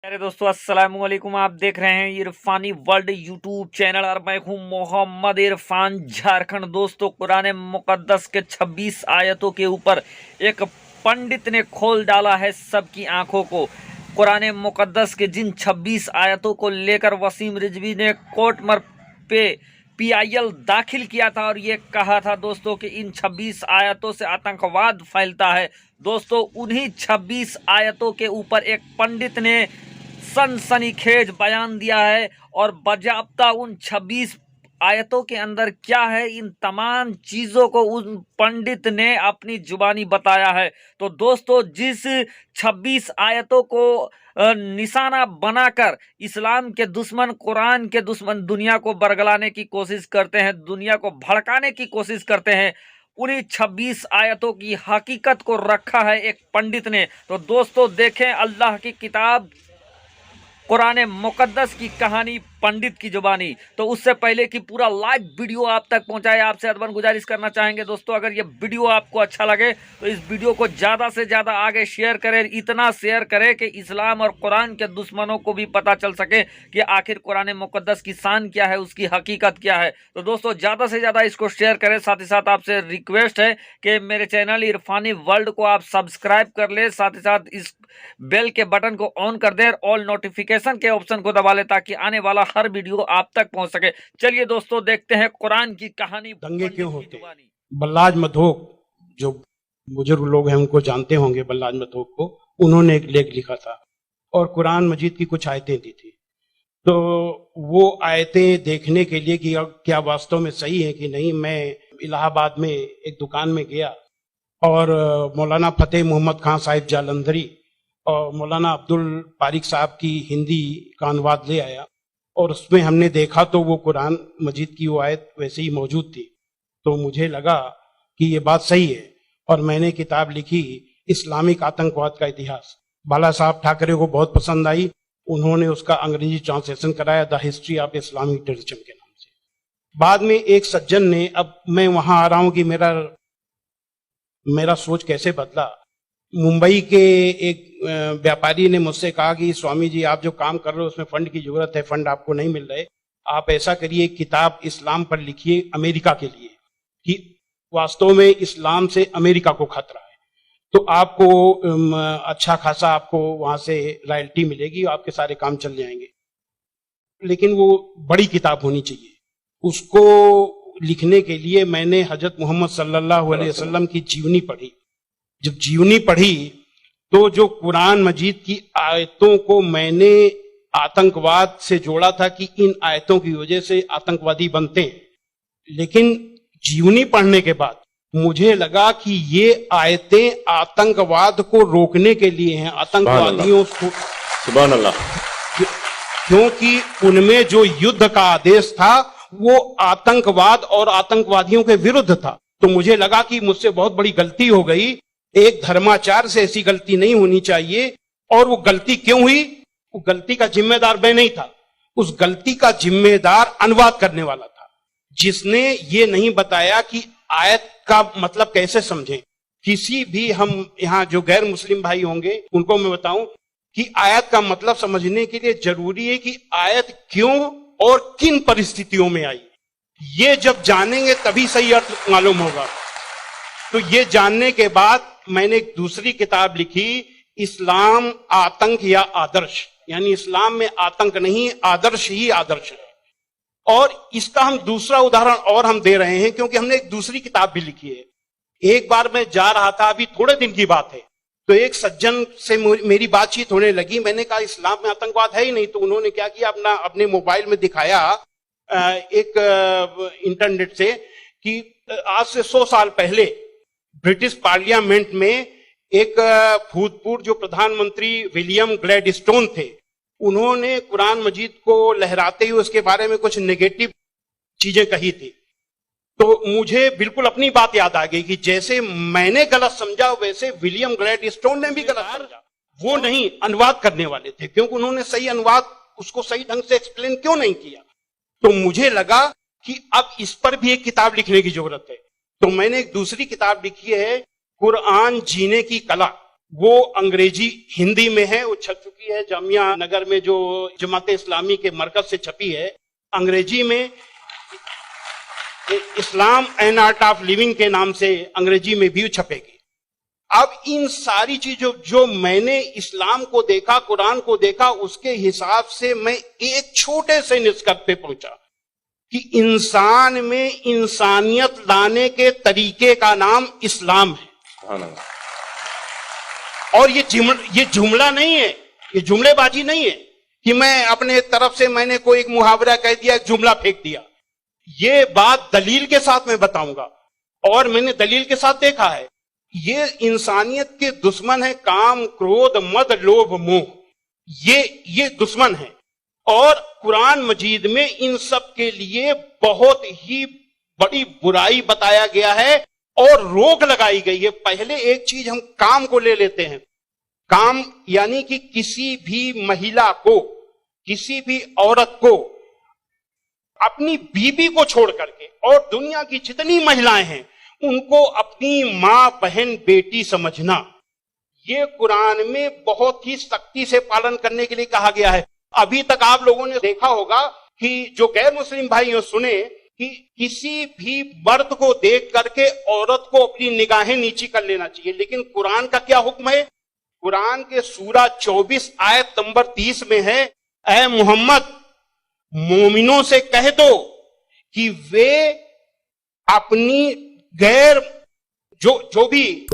अरे दोस्तों, अस्सलाम वालेकुम। आप देख रहे हैं इरफानी वर्ल्ड यूट्यूब चैनल और मैं हूं मोहम्मद इरफान झारखंड। दोस्तों, कुरान मुकद्दस के 26 आयतों के ऊपर एक पंडित ने खोल डाला है सबकी आंखों को। कुरान मुकद्दस के जिन 26 आयतों को लेकर वसीम रिजवी ने कोर्ट मर पे पीआईएल दाखिल किया था और ये कहा था दोस्तों कि इन 26 आयतों से आतंकवाद फैलता है। दोस्तों, उन्हीं 26 आयतों के ऊपर एक पंडित ने सनसनीखेज बयान दिया है और बाजाब्ता उन 26 आयतों के अंदर क्या है, इन तमाम चीजों को उन पंडित ने अपनी जुबानी बताया है। तो दोस्तों, जिस 26 आयतों को निशाना बनाकर इस्लाम के दुश्मन, कुरान के दुश्मन दुनिया को बरगलाने की कोशिश करते हैं, दुनिया को भड़काने की कोशिश करते हैं, उन्हीं 26 आयतों की हकीकत को रखा है एक पंडित ने। तो दोस्तों, देखें अल्लाह की किताब कुरान मुकद्दस की कहानी पंडित की जुबानी। तो उससे पहले कि पूरा लाइव वीडियो आप तक पहुंचाए, आपसे अदबन गुजारिश करना चाहेंगे दोस्तों, अगर ये वीडियो आपको अच्छा लगे तो इस वीडियो को ज़्यादा से ज़्यादा आगे शेयर करें। इतना शेयर करें कि इस्लाम और कुरान के दुश्मनों को भी पता चल सके कि आखिर कुरान मुकद्दस की शान क्या है, उसकी हकीकत क्या है। तो दोस्तों, ज़्यादा से ज़्यादा इसको शेयर करें। साथ ही साथ आपसे रिक्वेस्ट है कि मेरे चैनल इरफानी वर्ल्ड को आप सब्सक्राइब कर ले, साथ ही साथ इस बेल के बटन को ऑन कर दें और ऑल नोटिफिकेशन के ऑप्शन को दबा लें ताकि आने वाला हर वीडियो आप तक पहुंच सके। चलिए दोस्तों, देखते हैं कुरान की कहानी। दंगे क्यों होते? बल्लाज मधोक, जो बुजुर्ग लोग हैं उनको जानते होंगे, बल्लाज मधोक को, उन्होंने एक लेख लिखा था और कुरान मजीद की कुछ आयतें दी थी। तो वो आयतें देखने के लिए कि क्या वास्तव में सही है कि नहीं, मैं इलाहाबाद में एक दुकान में गया और मौलाना फतेह मोहम्मद खान साहिब जालंधरी और मौलाना अब्दुल पारिक साहब की हिंदी का अनुवाद ले आया और उसमें हमने देखा तो वो कुरान मजीद की वो आयत वैसे ही मौजूद थी। तो मुझे लगा कि ये बात सही है और मैंने किताब लिखी, इस्लामिक आतंकवाद का इतिहास। बाला साहब ठाकरे को बहुत पसंद आई, उन्होंने उसका अंग्रेजी ट्रांसलेशन कराया, the history of Islamic terrorism के नाम से। बाद में एक सज्जन ने, अब मैं वहां आ रहा हूं कि मेरा सोच कैसे बदला। मुंबई के एक व्यापारी ने मुझसे कहा कि स्वामी जी, आप जो काम कर रहे हो उसमें फंड की जरूरत है, फंड आपको नहीं मिल रहे, आप ऐसा करिए, किताब इस्लाम पर लिखिए अमेरिका के लिए कि वास्तव में इस्लाम से अमेरिका को खतरा है, तो आपको अच्छा खासा आपको वहां से रॉयल्टी मिलेगी, आपके सारे काम चल जाएंगे। लेकिन वो बड़ी किताब होनी चाहिए। उसको लिखने के लिए मैंने हजरत मोहम्मद सल्लल्लाहु अलैहि वसल्लम की जीवनी पढ़ी। जब जीवनी पढ़ी तो जो कुरान मजीद की आयतों को मैंने आतंकवाद से जोड़ा था कि इन आयतों की वजह से आतंकवादी बनते हैं, लेकिन जीवनी पढ़ने के बाद मुझे लगा कि ये आयतें आतंकवाद को रोकने के लिए हैं, आतंकवादियों को। सुभान अल्लाह। क्योंकि उनमें जो युद्ध का आदेश था वो आतंकवाद और आतंकवादियों के विरुद्ध था। तो मुझे लगा कि मुझसे बहुत बड़ी गलती हो गई, एक धर्माचार से ऐसी गलती नहीं होनी चाहिए। और वो गलती क्यों हुई? वो गलती का जिम्मेदार मैं नहीं था, उस गलती का जिम्मेदार अनुवाद करने वाला था, जिसने ये नहीं बताया कि आयत का मतलब कैसे समझें। किसी भी, हम यहाँ जो गैर मुस्लिम भाई होंगे उनको मैं बताऊं कि आयत का मतलब समझने के लिए जरूरी है कि आयत क्यों और किन परिस्थितियों में आई। ये जब जानेंगे तभी सही अर्थ मालूम होगा। तो ये जानने के बाद मैंने एक दूसरी किताब लिखी, इस्लाम आतंक या आदर्श, यानी इस्लाम में आतंक नहीं, आदर्श ही आदर्श है। और इसका हम दूसरा उदाहरण और हम दे रहे हैं क्योंकि हमने एक दूसरी किताब भी लिखी है। एक बार मैं जा रहा था, अभी थोड़े दिन की बात है, तो एक सज्जन से मेरी बातचीत होने लगी। मैंने कहा इस्लाम में आतंकवाद है ही नहीं। तो उन्होंने क्या किया, अपने मोबाइल में दिखाया एक इंटरनेट से कि आज से 100 साल पहले ब्रिटिश पार्लियामेंट में एक भूतपूर्व जो प्रधानमंत्री विलियम ग्लैडस्टोन थे, उन्होंने कुरान मजीद को लहराते हुए उसके बारे में कुछ नेगेटिव चीजें कही थी। तो मुझे बिल्कुल अपनी बात याद आ गई कि जैसे मैंने गलत समझा वैसे विलियम ग्लैडस्टोन ने भी गलत समझा। वो नहीं, अनुवाद करने वाले थे, क्योंकि उन्होंने सही अनुवाद उसको सही ढंग से एक्सप्लेन क्यों नहीं किया। तो मुझे लगा कि अब इस पर भी एक किताब लिखने की जरूरत है। तो मैंने एक दूसरी किताब लिखी है, कुरान जीने की कला। वो अंग्रेजी हिंदी में है, वो छप चुकी है जामिया नगर में, जो जमात इस्लामी के मरकज से छपी है। अंग्रेजी में इस्लाम एंड आर्ट ऑफ लिविंग के नाम से अंग्रेजी में भी छपेगी। अब इन सारी चीजों जो मैंने इस्लाम को देखा, कुरान को देखा, उसके हिसाब से मैं एक छोटे से निष्कर्ष पे पहुंचा कि इंसान में इंसानियत लाने के तरीके का नाम इस्लाम है। और ये जुमला नहीं है, ये जुमलेबाजी नहीं है कि मैं अपने तरफ से मैंने कोई एक मुहावरा कह दिया, एक जुमला फेंक दिया। ये बात दलील के साथ मैं बताऊंगा, और मैंने दलील के साथ देखा है। ये इंसानियत के दुश्मन है, काम, क्रोध, मद, लोभ, मोह, ये दुश्मन है। और कुरान मजीद में इन सब के लिए बहुत ही बड़ी बुराई बताया गया है और रोक लगाई गई है। पहले एक चीज हम काम को ले लेते हैं। काम यानी कि किसी भी महिला को, किसी भी औरत को अपनी बीबी को छोड़ करके और दुनिया की जितनी महिलाएं हैं उनको अपनी मां, बहन, बेटी समझना, ये कुरान में बहुत ही सख्ती से पालन करने के लिए कहा गया है। अभी तक आप लोगों ने देखा होगा कि जो गैर मुस्लिम भाई हो सुने कि किसी भी मर्द को देख करके औरत को अपनी निगाहें नीची कर लेना चाहिए, लेकिन कुरान का क्या हुक्म है? कुरान के सूरा 24 आयत नंबर 30 में है, ऐ मोहम्मद मोमिनों से कह दो कि वे अपनी गैर जो भी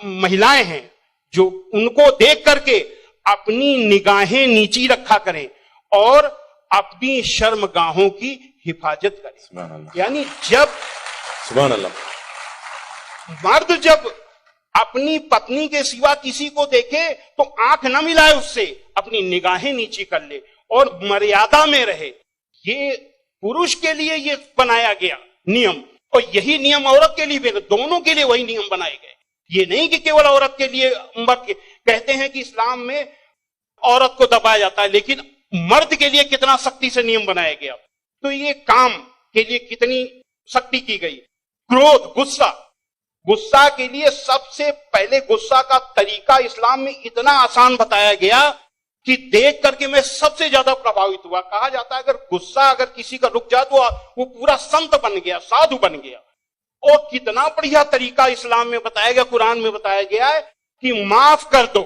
महिलाएं हैं जो उनको देख करके अपनी निगाहें नीची रखा करें और अपनी शर्मगाहों की हिफाजत करें। यानी जब सुभान अल्लाह मर्द जब अपनी पत्नी के सिवा किसी को देखे तो आंख न मिलाए उससे, अपनी निगाहें नीची कर ले और मर्यादा में रहे। ये पुरुष के लिए ये बनाया गया नियम, और यही नियम औरत के लिए भी, दोनों के लिए वही नियम बनाए गए। ये नहीं कि केवल औरत के लिए। मर्द कहते हैं कि इस्लाम में औरत को दबाया जाता है, लेकिन मर्द के लिए कितना सख्ती से नियम बनाया गया। तो ये काम के लिए कितनी सख्ती की गई। क्रोध, गुस्सा के लिए सबसे पहले गुस्सा का तरीका इस्लाम में इतना आसान बताया गया कि देख करके मैं सबसे ज्यादा प्रभावित हुआ। कहा जाता है अगर गुस्सा अगर किसी का रुक जाए तो वो पूरा संत बन गया, साधु बन गया। और कितना बढ़िया तरीका इस्लाम में बताया गया, कुरान में बताया गया है कि माफ कर दो,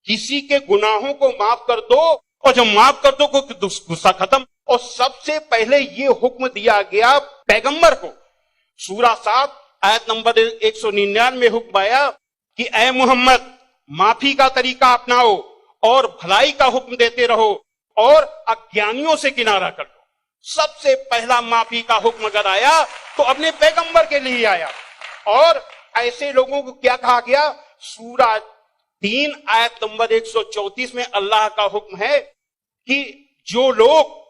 किसी के गुनाहों को माफ कर दो, और जब माफ कर दो गुस्सा खत्म। और सबसे पहले ये हुक्म दिया गया पैगंबर को। सूरा 7 आयत नंबर 199 में हुक्म आया कि ऐ मोहम्मद माफी का तरीका अपनाओ और भलाई का हुक्म देते रहो और अज्ञानियों से किनारा कर लो। सबसे पहला माफी का हुक्म अगर आया तो अपने पैगंबर के लिए आया। और ऐसे लोगों को क्या कहा गया? सूरा 3 आयत नंबर 134 में अल्लाह का हुक्म है कि जो लोग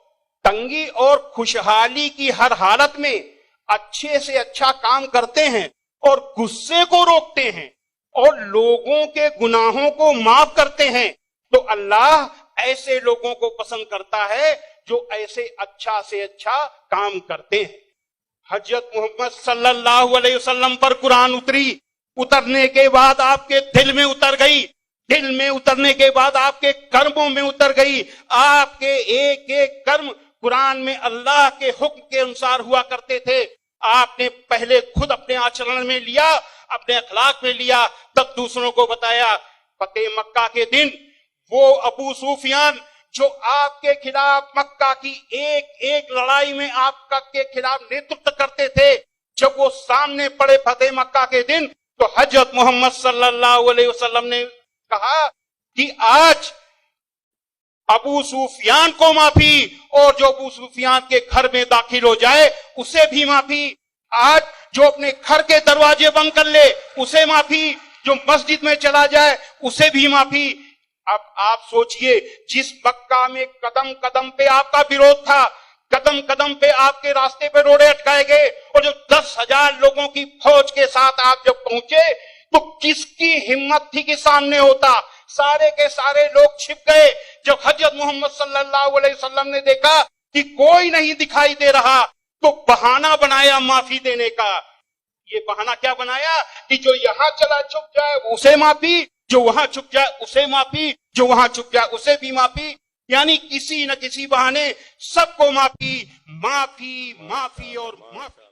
तंगी और खुशहाली की हर हालत में अच्छे से अच्छा काम करते हैं और गुस्से को रोकते हैं और लोगों के गुनाहों को माफ करते हैं, तो अल्लाह ऐसे लोगों को पसंद करता है जो ऐसे अच्छा से अच्छा काम करते हैं। हजरत मोहम्मद सल्लल्लाहु अलैहि वसल्लम पर कुरान उतरी, उतरने के बाद आपके दिल में उतर गई, दिल में उतरने के बाद आपके कर्मों में उतर गई। आपके एक एक कर्म कुरान में अल्लाह के हुक्म के अनुसार हुआ करते थे। आपने पहले खुद अपने आचरण में लिया, अपने अखलाक में लिया, तब दूसरों को बताया। फतेह मक्का के दिन वो अबू सुफियान जो आपके खिलाफ मक्का की एक एक लड़ाई में आपका के खिलाफ नेतृत्व करते थे, जब वो सामने पड़े फतेह मक्का के दिन, तो हजरत मोहम्मद सल्लल्लाहु अलैहि वसल्लम ने कहा कि आज अबू सुफियान को माफी, और जो अबू सुफियान के घर में दाखिल हो जाए उसे भी माफी। आज जो अपने घर के दरवाजे बंद कर ले उसे माफी, जो मस्जिद में चला जाए उसे भी माफी। अब आप सोचिए, जिस मक्का में कदम कदम पे आपका विरोध था, कदम कदम पे आपके रास्ते पे रोड़े अटकाए गए, और जो 10,000 लोगों की फौज के साथ आप जब पहुंचे तो किसकी हिम्मत थी कि सामने होता? सारे के सारे लोग छिप गए। जब हजरत मोहम्मद सल्लल्लाहु अलैहि वसल्लम ने देखा कि कोई नहीं दिखाई दे रहा, तो बहाना बनाया माफी देने का। ये बहाना क्या बनाया कि जो यहां चला छुप जाए उसे माफी, जो वहां छुप जाए उसे माफी, जो वहां छुप जाए उसे भी माफी। यानी किसी न किसी बहाने सबको माफी, माफी, माफी और माफी।